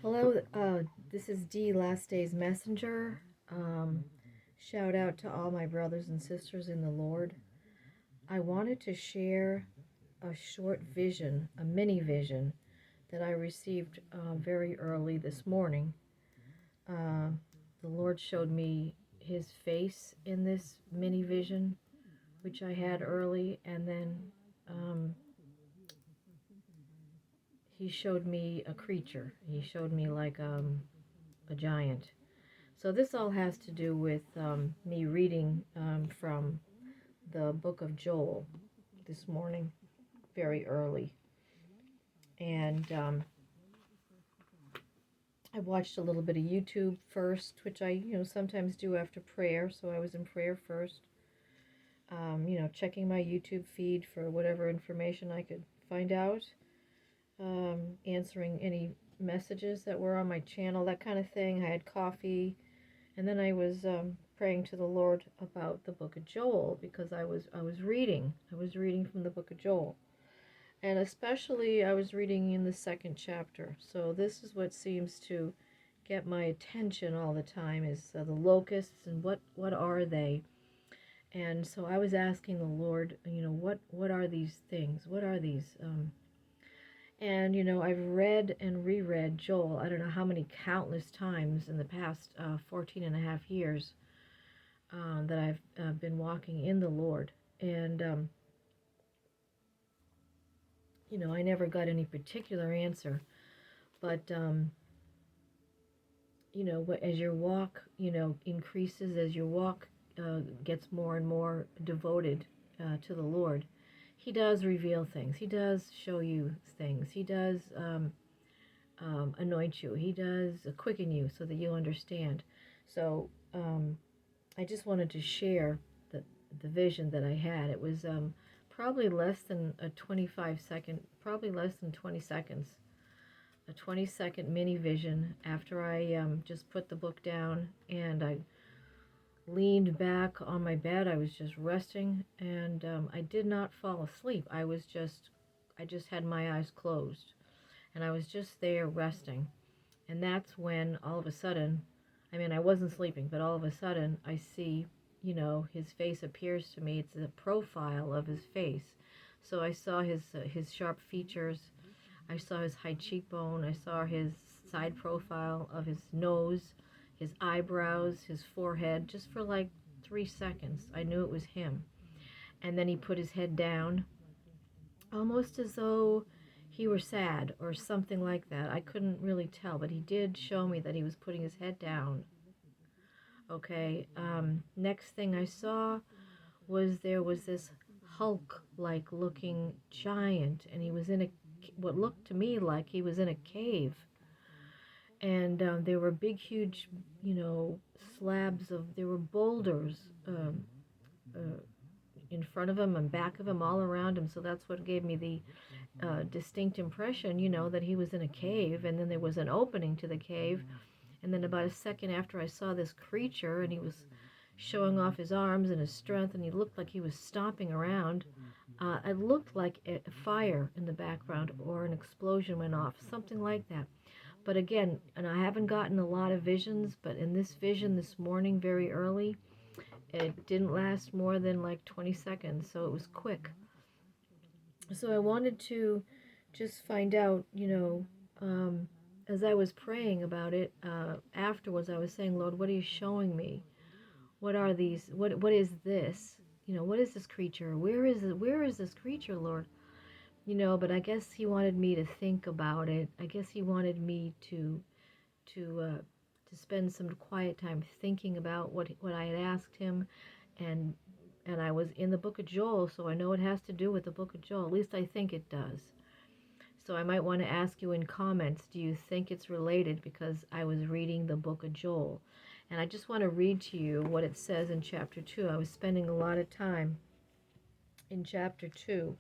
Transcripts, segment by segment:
Hello, this is Dee, Last Day's Messenger. Shout out to all my brothers and sisters in the Lord. I wanted to share a short vision, a mini vision, that I received very early this morning. Uh, the Lord showed me His face in this mini vision, which I had early, and then um, He showed me a creature. He showed me like a giant. So this all has to do with me reading from the book of Joel this morning, very early. And I watched a little bit of YouTube first, which I, sometimes do after prayer. So I was in prayer first, checking my YouTube feed for whatever information I could find out, answering any messages that were on my channel, that kind of thing. I had coffee. And then I was praying to the Lord about the book of Joel, because I was reading from the book of Joel, and especially I was reading in the second chapter. So this is what seems to get my attention all the time, is the locusts, and what are they? And so I was asking the Lord, what are these things? What are these? And I've read and reread Joel, I don't know how many countless times in the past 14 and a half years that I've been walking in the Lord. And, I never got any particular answer. But, as your walk, increases, as your walk gets more and more devoted to the Lord, He does reveal things. He does show you things. He does anoint you. He does quicken you so that you understand. So I just wanted to share the vision that I had. It was probably less than a 25 second, probably less than 20 seconds, a 20-second mini vision after I just put the book down and I leaned back on my bed. I was just resting, and I did not fall asleep. I just had my eyes closed, and I was just there resting. And that's when all of a sudden, I mean, I wasn't sleeping, but all of a sudden I see, his face appears to me. It's a profile of his face. So I saw his sharp features. I saw his high cheekbone. I saw his side profile of his nose, his eyebrows, his forehead, just for like 3 seconds. I knew it was him. And then he put his head down, almost as though he were sad or something like that. I couldn't really tell, but he did show me that he was putting his head down. Okay, next thing I saw was there was this Hulk-like looking giant, and he was in what looked to me like he was in a cave. And there were big, huge, slabs there were boulders uh, in front of him and back of him, all around him. So that's what gave me the distinct impression, that he was in a cave, and then there was an opening to the cave. And then about a second after, I saw this creature, and he was showing off his arms and his strength, and he looked like he was stomping around. It looked like a fire in the background, or an explosion went off, something like that. But again, and I haven't gotten a lot of visions, but in this vision this morning, very early, it didn't last more than like 20 seconds, so it was quick. So I wanted to just find out, as I was praying about it, afterwards I was saying, Lord, what are you showing me? What are these? What is this? What is this creature? Where is it? Where is this creature, Lord? But I guess He wanted me to think about it. I guess He wanted me to spend some quiet time thinking about what I had asked Him, and I was in the book of Joel, so I know it has to do with the book of Joel. At least I think it does. So I might want to ask you in comments, do you think it's related, because I was reading the book of Joel. And I just want to read to you what it says in chapter 2. I was spending a lot of time in chapter 2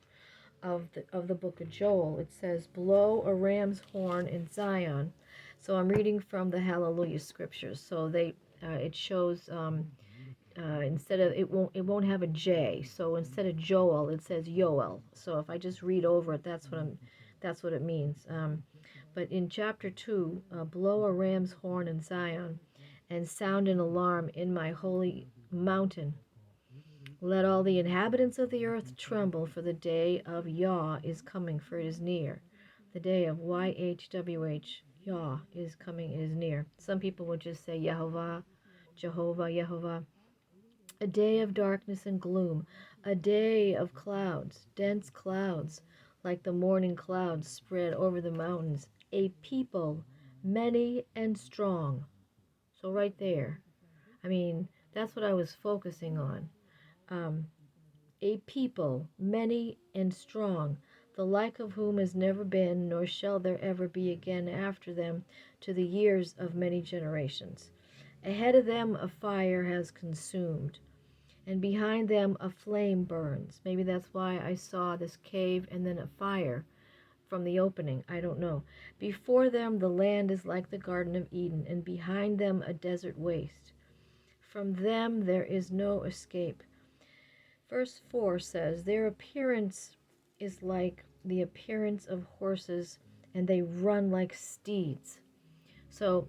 of the book of Joel. It says, blow a ram's horn in Zion. So I'm reading from the Hallelujah scriptures. So it shows instead of it won't have a J. So instead of Joel, it says Yoel. So if I just read over it, that's what it means. But in chapter 2, blow a ram's horn in Zion and sound an alarm in my holy mountain. Let all the inhabitants of the earth tremble, for the day of Yah is coming, for it is near. The day of YHWH, Yah is coming, it is near. Some people would just say Yehovah, Jehovah, Yehovah. A day of darkness and gloom, a day of clouds, dense clouds, like the morning clouds spread over the mountains. A people, many and strong. So right there, I mean, that's what I was focusing on. A people, many and strong, the like of whom has never been, nor shall there ever be again after them, to the years of many generations. Ahead of them a fire has consumed, and behind them a flame burns. Maybe that's why I saw this cave and then a fire from the opening. I don't know. Before them the land is like the Garden of Eden, and behind them a desert waste. From them there is no escape. Verse 4 says, their appearance is like the appearance of horses, and they run like steeds. So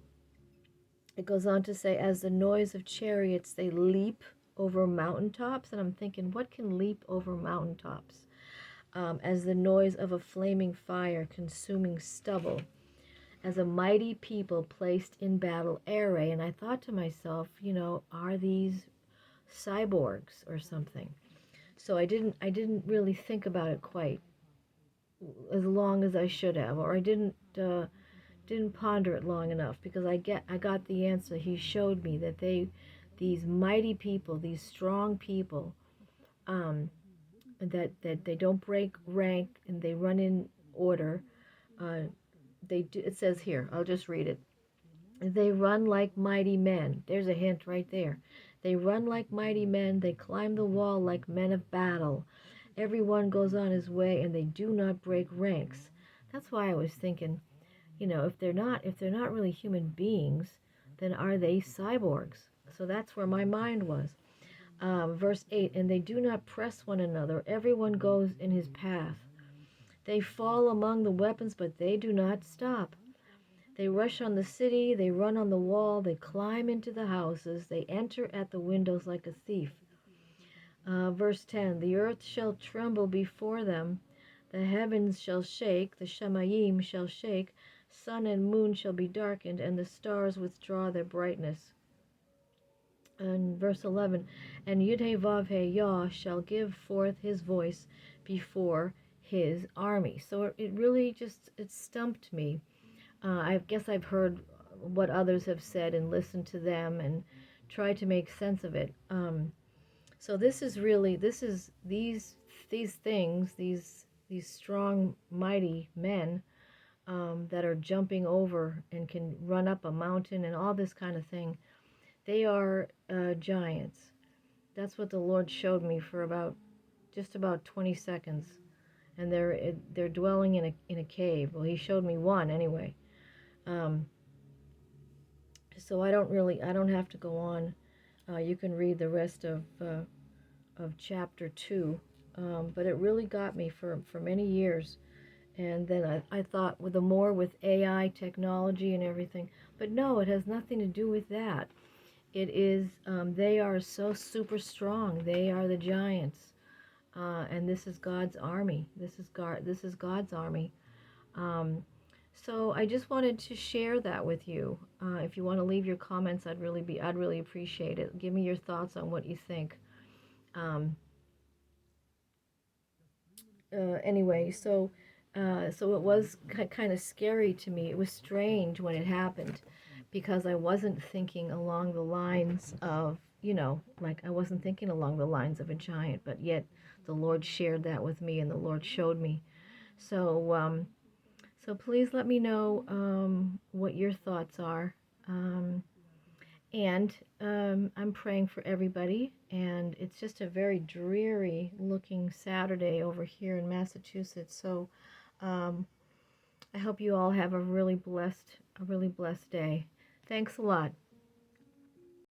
it goes on to say, as the noise of chariots, they leap over mountaintops. And I'm thinking, what can leap over mountaintops? As the noise of a flaming fire consuming stubble, as a mighty people placed in battle array. And I thought to myself, are these cyborgs or something? So I didn't really think about it quite as long as I should have, or I didn't ponder it long enough, because I got the answer. He showed me that these mighty people, these strong people, that they don't break rank and they run in order. They do. It says here. I'll just read it. They run like mighty men. There's a hint right there. They run like mighty men. They climb the wall like men of battle. Everyone goes on his way, and they do not break ranks. That's why I was thinking, if they're not really human beings, then are they cyborgs? So that's where my mind was. Verse 8, and they do not press one another. Everyone goes in his path. They fall among the weapons, but they do not stop. They rush on the city, they run on the wall, they climb into the houses, they enter at the windows like a thief. Verse 10, the earth shall tremble before them, the heavens shall shake, the Shemayim shall shake, sun and moon shall be darkened, and the stars withdraw their brightness. And verse 11, and Yud-He-Vav-He Yah shall give forth his voice before his army. So it really it stumped me. I guess I've heard what others have said and listened to them and tried to make sense of it. So these things, these strong, mighty men that are jumping over and can run up a mountain and all this kind of thing. They are giants. That's what the Lord showed me for just about 20 seconds, and they're dwelling in a cave. Well, He showed me one anyway. So I don't have to go on. You can read the rest of chapter 2. But it really got me for many years. And then I thought with AI technology and everything. But no, it has nothing to do with that. It is, they are so super strong. They are the giants. And this is God's army. This is God's army. So I just wanted to share that with you. If you want to leave your comments, I'd really appreciate it. Give me your thoughts on what you think. Anyway, so it was kind of scary to me. It was strange when it happened, because I wasn't thinking along the lines of, I wasn't thinking along the lines of a giant, but yet the Lord shared that with me, and the Lord showed me. So, so please let me know what your thoughts are. And I'm praying for everybody. And it's just a very dreary looking Saturday over here in Massachusetts. So I hope you all have a really blessed day. Thanks a lot.